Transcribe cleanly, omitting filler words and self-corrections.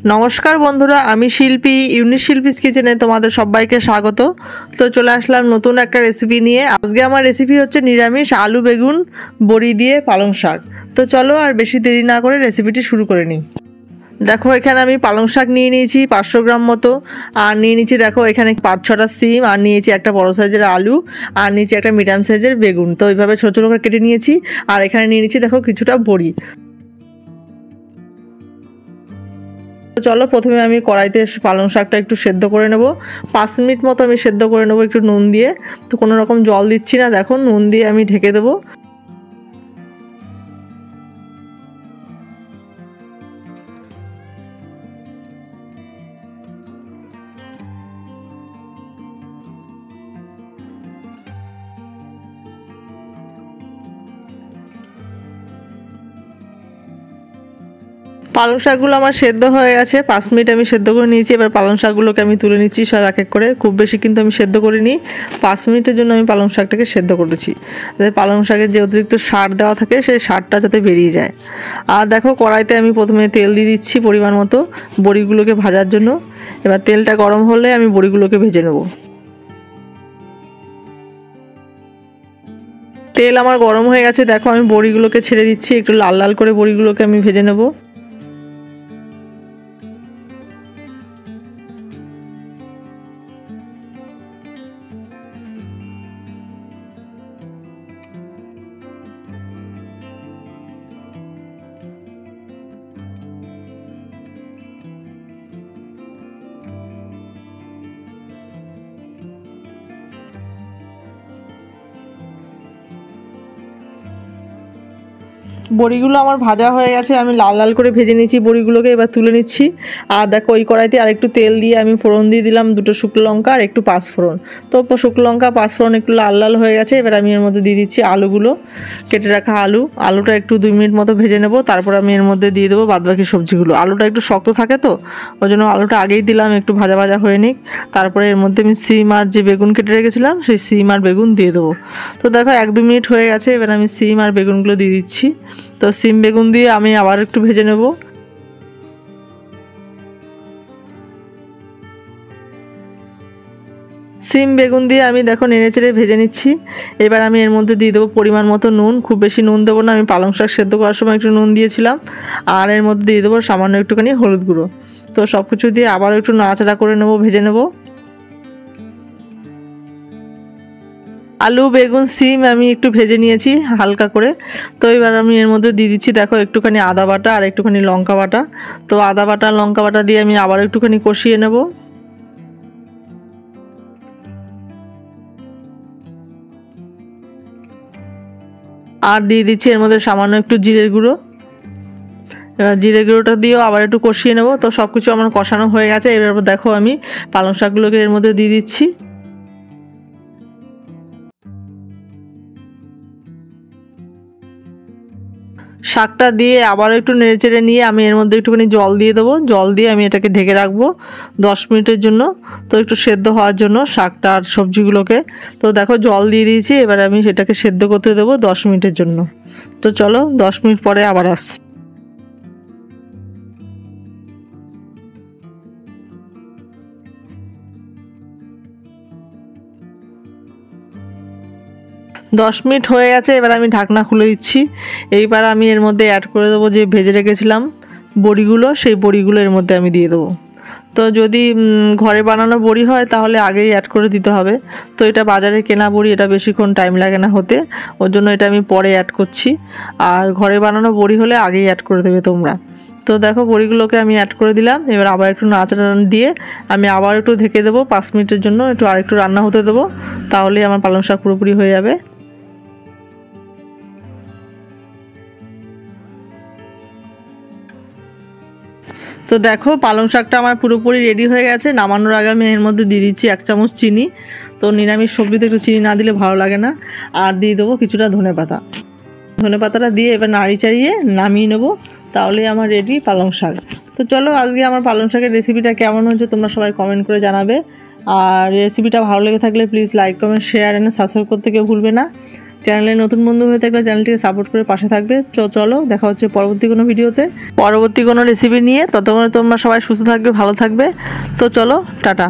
নমস্কার বন্ধুরা, আমি শিল্পী ইউনিক শিল্পীস কিচেনে তোমাদের সবাইকে স্বাগত। তো চলে আসলাম নতুন একটা রেসিপি নিয়ে। আজকে আমার রেসিপি হচ্ছে নিরামিষ আলু বেগুন বড়ি দিয়ে পালং শাক। তো চলো আর বেশি দেরি না করে রেসিপিটি শুরু করে নিই। দেখো এখানে আমি পালং শাক নিয়ে নিয়েছি 500 গ্রাম মতো, আর নিয়ে নিয়েছি দেখো এখানে 5-6টা সিম, আর নিয়েছি একটা বড় সাইজের আলু, আর নিয়েছি একটা মিডিয়াম সাইজের বেগুন। তো এইভাবে ছোটো ছোটো করে কেটে নিয়েছি। আর এখানে নিয়ে নিয়েছি দেখো কিছুটা বড়ি। চলো প্রথমে আমি কড়াইতে পালং শাকটা একটু সেদ্ধ করে নেব। 5 মিনিট মতো আমি সেদ্ধ করে নেব একটু নুন দিয়ে। তো কোনো রকম জল দিচ্ছি না, দেখো নুন দিয়ে আমি ঢেকে দেবো। পালং শাকগুলো আমার সেদ্ধ হয়ে গেছে, 5 মিনিট আমি সেদ্ধ করে নিয়েছি। এবার পালং শাকগুলোকে আমি তুলে নিচ্ছি সব এক এক করে। খুব বেশি কিন্তু আমি সেদ্ধ করিনি, 5 মিনিটের জন্য আমি পালং শাকটাকে সেদ্ধ করেছি, যাতে পালং শাকের যে অতিরিক্ত সার দেওয়া থাকে সেই সারটা যাতে বেরিয়ে যায়। আর দেখো কড়াইতে আমি প্রথমে তেল দিয়ে দিচ্ছি পরিমাণ মতো বড়িগুলোকে ভাজার জন্য। এবার তেলটা গরম হলে আমি বড়িগুলোকে ভেজে নেব। তেল আমার গরম হয়ে গেছে, দেখো আমি বড়িগুলোকে ছেড়ে দিচ্ছি। একটু লাল লাল করে বড়িগুলোকে আমি ভেজে নেব। বড়িগুলো আমার ভাজা হয়ে গেছে, আমি লাল লাল করে ভেজে নিয়েছি বড়িগুলোকে। এবার তুলে নিচ্ছি। আর দেখো ওই কড়াইতে আর একটু তেল দিয়ে আমি ফোড়ন দিয়ে দিলাম 2টো শুকনো লঙ্কা আর একটু পাঁচফোড়ন। তো শুকনো লঙ্কা পাঁচফোড়ন একটু লাল লাল হয়ে গেছে। এবার আমি এর মধ্যে দিয়ে দিচ্ছি আলুগুলো, কেটে রাখা আলুটা একটু 2 মিনিট মতো ভেজে নেব। তারপর আমি এর মধ্যে দিয়ে দেবো বাদবাকি সবজিগুলো। আলুটা একটু শক্ত থাকে, তো ওই জন্য আলুটা আগেই দিলাম, একটু ভাজা ভাজা হয়ে নিক। তারপরে এর মধ্যে আমি সিম আর যে বেগুন কেটে রেখেছিলাম সেই সিম আর বেগুন দিয়ে দেবো। তো দেখো 1-2 মিনিট হয়ে গেছে। এবার আমি সিম আর বেগুনগুলো দিয়ে দিচ্ছি। তো সিম বেগুন দিয়ে আমি আবার একটু ভেজে নেব। সিম বেগুন দিয়ে আমি দেখো নেড়ে চেড়ে ভেজে নিচ্ছি। এবার আমি এর মধ্যে দিয়ে দেবো পরিমাণ মতো নুন। খুব বেশি নুন দেবো না, আমি পালং শাক সেদ্ধ করার সময় একটু নুন দিয়েছিলাম। আর এর মধ্যে দিয়ে দেবো সামান্য একটুখানি হলুদ গুঁড়ো। তো সব কিছু দিয়ে আবার একটু নাড়াচাড়া করে নেব, ভেজে নেব। আলু বেগুন সিম আমি একটু ভেজে নিয়েছি হালকা করে। তো এবার আমি এর মধ্যে দিয়ে দিচ্ছি দেখো একটুখানি আদা বাটা আর একটুখানি লঙ্কা বাটা। তো আদা বাটা লঙ্কা বাটা দিয়ে আমি আবার একটুখানি কষিয়ে নেব। আর দিয়ে দিচ্ছি এর মধ্যে সামান্য একটু জিরের গুঁড়ো। এবার জিরে গুঁড়োটা দিয়েও আবার একটু কষিয়ে নেব। তো সব কিছু আমার কষানো হয়ে গেছে। এবার দেখো আমি পালং শাকগুলোকে এর মধ্যে দিয়ে দিচ্ছি। শাকটা দিয়ে আবার একটু নেড়েচেড়ে নিয়ে আমি এর মধ্যে একটুখানি জল দিয়ে দেবো। জল দিয়ে আমি এটাকে ঢেকে রাখবো 10 মিনিটের জন্য। তো একটু সেদ্ধ হওয়ার জন্য শাকটা আর সবজিগুলোকে। তো দেখো জল দিয়ে দিয়েছি। এবার আমি সেটাকে সেদ্ধ করতে দেবো 10 মিনিটের জন্য। তো চলো 10 মিনিট পরে আবার আসছি। 10 মিনিট হয়ে গেছে। এবার আমি ঢাকনা খুলে দিচ্ছি। এইবার আমি এর মধ্যে অ্যাড করে দেবো যে ভেজে রেখেছিলাম বড়িগুলো, সেই বড়িগুলো এর মধ্যে আমি দিয়ে দেবো। তো যদি ঘরে বানানো বড়ি হয় তাহলে আগেই অ্যাড করে দিতে হবে। তো এটা বাজারে কেনা বড়ি, এটা বেশিক্ষণ টাইম লাগে না হতে, ওর জন্য এটা আমি পরে অ্যাড করছি। আর ঘরে বানানো বড়ি হলে আগেই অ্যাড করে দেবে তোমরা। তো দেখো বড়িগুলোকে আমি অ্যাড করে দিলাম। এবার আবার একটু নাড়াচাড়া দিয়ে আমি আবার একটু ঢেকে দেবো 5 মিনিটের জন্য। আরেকটু রান্না হতে দেবো, তাহলেই আমার পালং শাক পুরোপুরি হয়ে যাবে। তো দেখো পালং শাকটা আমার পুরোপুরি রেডি হয়ে গেছে। নামানোর আগে আমি এর মধ্যে দিয়ে দিচ্ছি 1 চামচ চিনি। তো নিরামিষ সবজিতে একটু চিনি না দিলে ভালো লাগে না। আর দিয়ে দেবো কিছুটা ধনেপাতা। ধনেপাতাটা দিয়ে এবার নাড়ি চাড়িয়ে নামিয়ে নেবো, তাহলেই আমার রেডি পালং শাক। তো চলো আজকে আমার পালং শাকের রেসিপিটা কেমন হয়েছে তোমরা সবাই কমেন্ট করে জানাবে। আর রেসিপিটা ভালো লেগে থাকলে please like comment share and subscribe করতে কেউ ভুলবে না। চ্যানেলে নতুন বন্ধু হয়ে থাকলে চ্যানেলটিকে সাপোর্ট করে পাশে থাকবে। চলো দেখা হচ্ছে পরবর্তী কোনো ভিডিওতে, পরবর্তী কোনো রেসিপি নিয়ে। ততক্ষণে তোমরা সবাই সুস্থ থাকবে, ভালো থাকবে। তো চলো, টাটা।